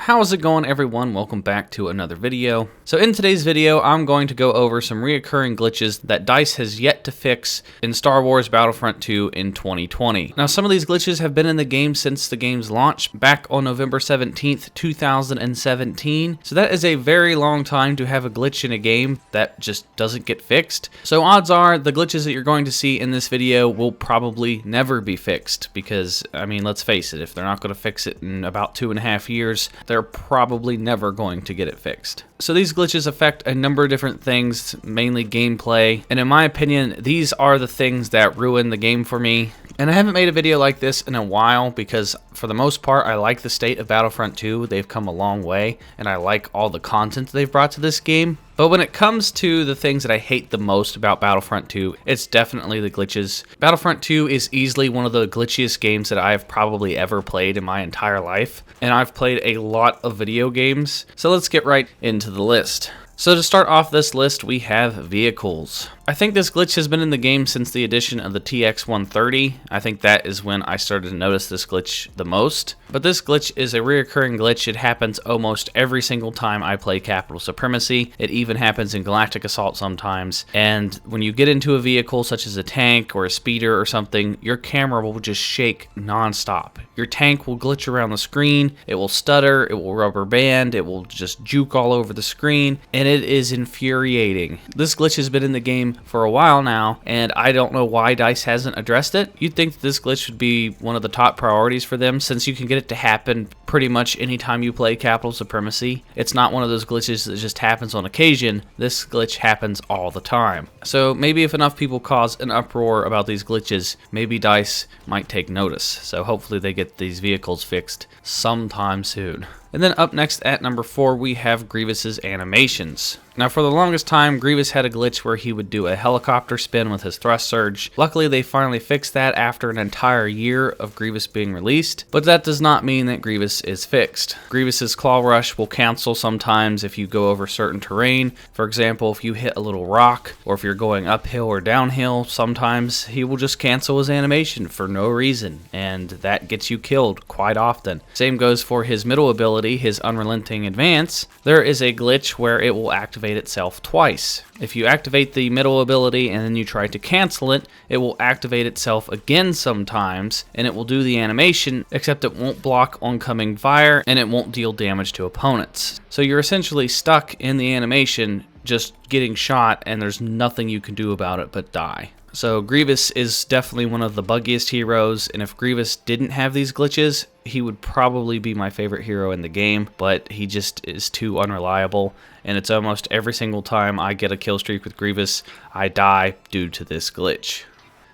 How's it going, everyone? Welcome back to another video. So in today's video, I'm going to go over some reoccurring glitches that DICE has yet to fix in Star Wars Battlefront 2 in 2020. Now, some of these glitches have been in the game since the game's launch back on November 17th, 2017. So that is a very long time to have a glitch in a game that just doesn't get fixed. So odds are the glitches that you're going to see in this video will probably never be fixed because, I mean, let's face it, if they're not going to fix it in about 2.5 years, they're probably never going to get it fixed. So these glitches affect a number of different things, mainly gameplay, and in my opinion, these are the things that ruin the game for me. And I haven't made a video like this in a while because for the most part, I like the state of Battlefront 2. They've come a long way, and I like all the content they've brought to this game. But when it comes to the things that I hate the most about Battlefront 2, it's definitely the glitches. Battlefront 2 is easily one of the glitchiest games that I've probably ever played in my entire life, and I've played a lot of video games. So let's get right into the list. So to start off this list, we have vehicles. I think this glitch has been in the game since the addition of the TX-130. I think that is when I started to notice this glitch the most. But this glitch is a reoccurring glitch. It happens almost every single time I play Capital Supremacy. It even happens in Galactic Assault sometimes. And when you get into a vehicle such as a tank or a speeder or something, your camera will just shake non-stop. Your tank will glitch around the screen, it will stutter, it will rubber band, it will just juke all over the screen, and it is infuriating. This glitch has been in the game for a while now, and I don't know why DICE hasn't addressed it. You'd think that this glitch should be one of the top priorities for them, since you can get it to happen pretty much anytime you play Capital Supremacy. It's not one of those glitches that just happens on occasion. This glitch happens all the time. So maybe if enough people cause an uproar about these glitches, maybe DICE might take notice. So hopefully they get these vehicles fixed sometime soon. And then up next at number 4, we have Grievous's animations. Now, for the longest time, Grievous had a glitch where he would do a helicopter spin with his thrust surge. Luckily, they finally fixed that after an entire year of Grievous being released, but that does not mean that Grievous is fixed. Grievous's claw rush will cancel sometimes if you go over certain terrain. For example, if you hit a little rock, or if you're going uphill or downhill, sometimes he will just cancel his animation for no reason, and that gets you killed quite often. Same goes for his middle ability, his Unrelenting Advance. There is a glitch where it will activate itself twice. If you activate the middle ability and then you try to cancel it, it will activate itself again sometimes, and it will do the animation, except it won't block oncoming fire and it won't deal damage to opponents. So you're essentially stuck in the animation just getting shot, and there's nothing you can do about it but die. So Grievous is definitely one of the buggiest heroes, and if Grievous didn't have these glitches, he would probably be my favorite hero in the game, but he just is too unreliable, and it's almost every single time I get a kill streak with Grievous, I die due to this glitch.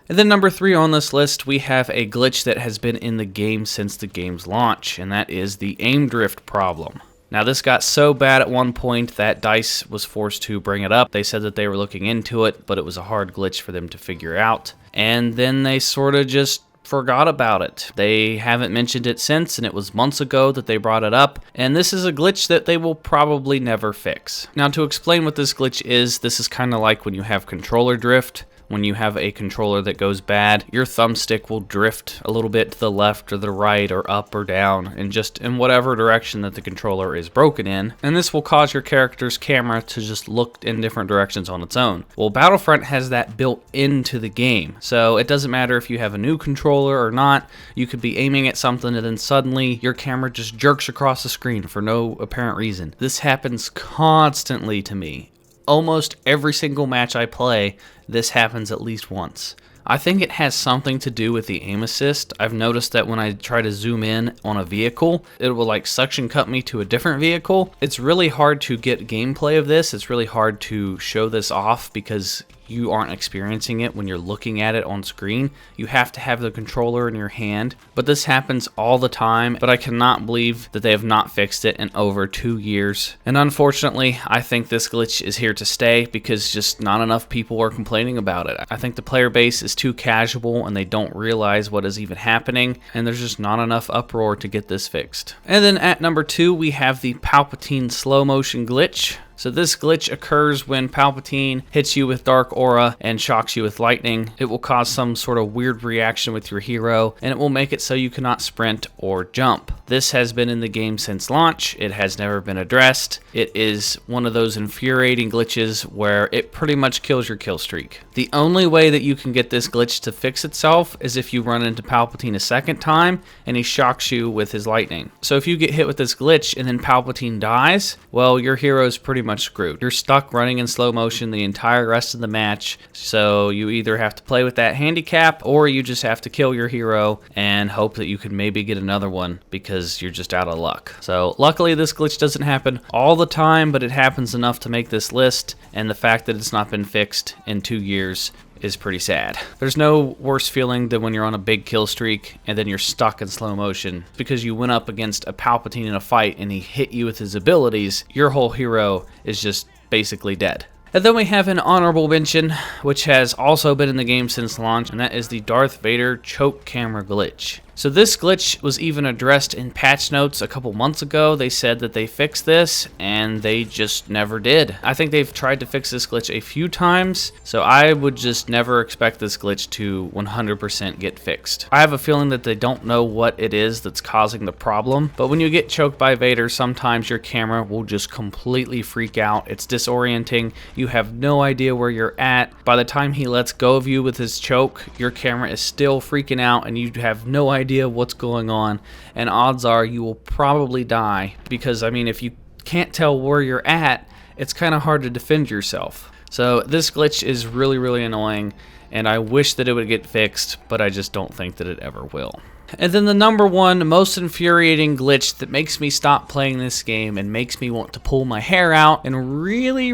And then number 3 on this list, we have a glitch that has been in the game since the game's launch, and that is the aim drift problem. Now, this got so bad at one point that DICE was forced to bring it up. They said that they were looking into it, but it was a hard glitch for them to figure out. And then they sort of just forgot about it. They haven't mentioned it since, and it was months ago that they brought it up. And this is a glitch that they will probably never fix. Now, to explain what this glitch is, this is kind of like when you have controller drift. When you have a controller that goes bad, your thumbstick will drift a little bit to the left or the right or up or down, and just in whatever direction that the controller is broken in. And this will cause your character's camera to just look in different directions on its own. Well, Battlefront has that built into the game, so it doesn't matter if you have a new controller or not. You could be aiming at something and then suddenly your camera just jerks across the screen for no apparent reason. This happens constantly to me. Almost every single match I play, this happens at least once. I think it has something to do with the aim assist. I've noticed that when I try to zoom in on a vehicle, it will like suction cut me to a different vehicle. It's really hard to get gameplay of this. It's really hard to show this off because you aren't experiencing it when you're looking at it on screen. You have to have the controller in your hand, but this happens all the time, but I cannot believe that they have not fixed it in over 2 years. And unfortunately, I think this glitch is here to stay because just not enough people are complaining about it. I think the player base is too casual and they don't realize what is even happening, and there's just not enough uproar to get this fixed. And then at number 2, we have the Palpatine slow motion glitch. So this glitch occurs when Palpatine hits you with Dark Aura and shocks you with lightning. It will cause some sort of weird reaction with your hero, and it will make it so you cannot sprint or jump. This has been in the game since launch. It has never been addressed. It is one of those infuriating glitches where it pretty much kills your kill streak. The only way that you can get this glitch to fix itself is if you run into Palpatine a second time and he shocks you with his lightning. So if you get hit with this glitch and then Palpatine dies, well, your hero is pretty much screwed. You're stuck running in slow motion the entire rest of the match, so you either have to play with that handicap or you just have to kill your hero and hope that you can maybe get another one because you're just out of luck. So luckily this glitch doesn't happen all the time, but it happens enough to make this list, and the fact that it's not been fixed in 2 years is pretty sad. There's no worse feeling than when you're on a big kill streak and then you're stuck in slow motion because you went up against a Palpatine in a fight and he hit you with his abilities. Your whole hero is just basically dead. And then we have an honorable mention, which has also been in the game since launch, and that is the Darth Vader choke camera glitch. So this glitch was even addressed in patch notes a couple months ago. They said that they fixed this, and they just never did. I think they've tried to fix this glitch a few times, so I would just never expect this glitch to 100% get fixed. I have a feeling that they don't know what it is that's causing the problem, but when you get choked by Vader, sometimes your camera will just completely freak out. It's disorienting. You have no idea where you're at. By the time he lets go of you with his choke, your camera is still freaking out, and you have no idea what's going on, and odds are you will probably die because, I mean, if you can't tell where you're at, it's kind of hard to defend yourself. So this glitch is really annoying, and I wish that it would get fixed, but I just don't think that it ever will. And then the number one most infuriating glitch that makes me stop playing this game and makes me want to pull my hair out and really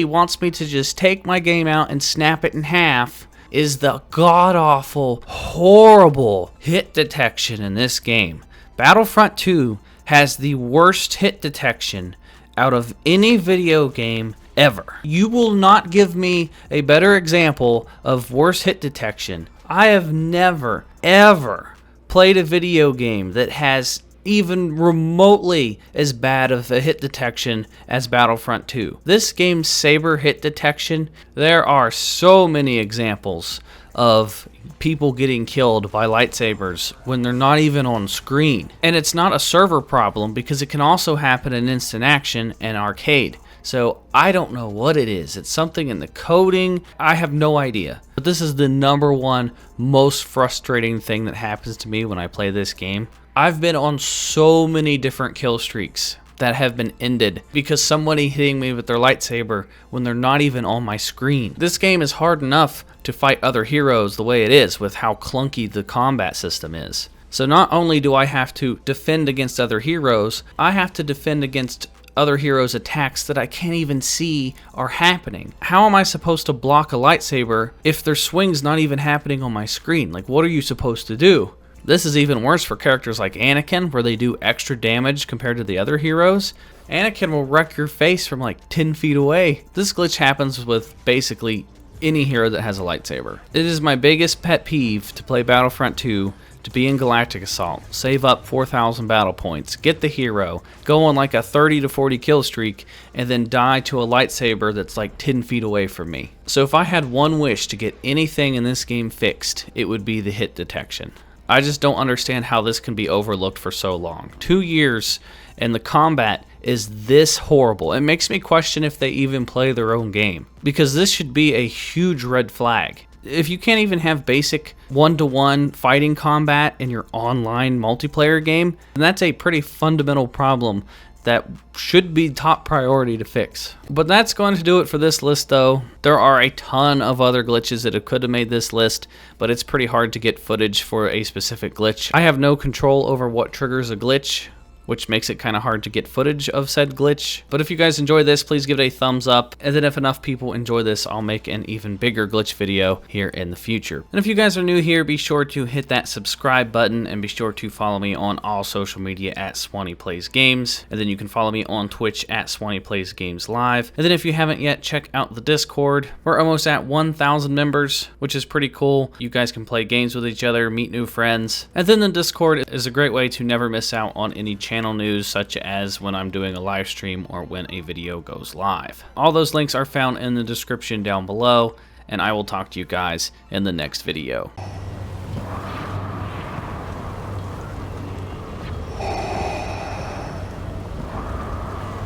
wants me to just take my game out and snap it in half is the god-awful, horrible hit detection in this game. Battlefront 2 has the worst hit detection out of any video game ever. You will not give me a better example of worse hit detection. I have never, ever played a video game that has even remotely as bad of a hit detection as Battlefront 2. This game's saber hit detection, there are so many examples of people getting killed by lightsabers when they're not even on screen. And it's not a server problem because it can also happen in instant action and arcade. So I don't know what it is. It's something in the coding. I have no idea. But this is the number one most frustrating thing that happens to me when I play this game. I've been on so many different kill streaks that have been ended because somebody hitting me with their lightsaber when they're not even on my screen. This game is hard enough to fight other heroes the way it is with how clunky the combat system is. So not only do I have to defend against other heroes, I have to defend against other heroes' attacks that I can't even see are happening. How am I supposed to block a lightsaber if their swing's not even happening on my screen? Like, what are you supposed to do? This is even worse for characters like Anakin, where they do extra damage compared to the other heroes. Anakin will wreck your face from like 10 feet away. This glitch happens with basically any hero that has a lightsaber. It is my biggest pet peeve to play Battlefront 2, to be in Galactic Assault, save up 4,000 battle points, get the hero, go on like a 30 to 40 kill streak, and then die to a lightsaber that's like 10 feet away from me. So if I had one wish to get anything in this game fixed, it would be the hit detection. I just don't understand how this can be overlooked for so long. 2 years and the combat is this horrible. It makes me question if they even play their own game, because this should be a huge red flag. If you can't even have basic one-to-one fighting combat in your online multiplayer game, then that's a pretty fundamental problem that should be top priority to fix. But that's going to do it for this list though. There are a ton of other glitches that could have made this list, but it's pretty hard to get footage for a specific glitch. I have no control over what triggers a glitch, which makes it kind of hard to get footage of said glitch. But if you guys enjoy this, please give it a thumbs up, and then if enough people enjoy this, I'll make an even bigger glitch video here in the future. And if you guys are new here, be sure to hit that subscribe button, and be sure to follow me on all social media at SwanyPlaysGames, and then you can follow me on Twitch at SwanyPlaysGames Live. And then if you haven't yet, check out the Discord. We're almost at 1,000 members, which is pretty cool. You guys can play games with each other, meet new friends, and then the Discord is a great way to never miss out on any channel channel news, such as when I'm doing a live stream or when a video goes live. All those links are found in the description down below, and I will talk to you guys in the next video.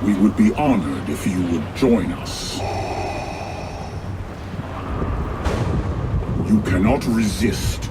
We would be honored if you would join us. You cannot resist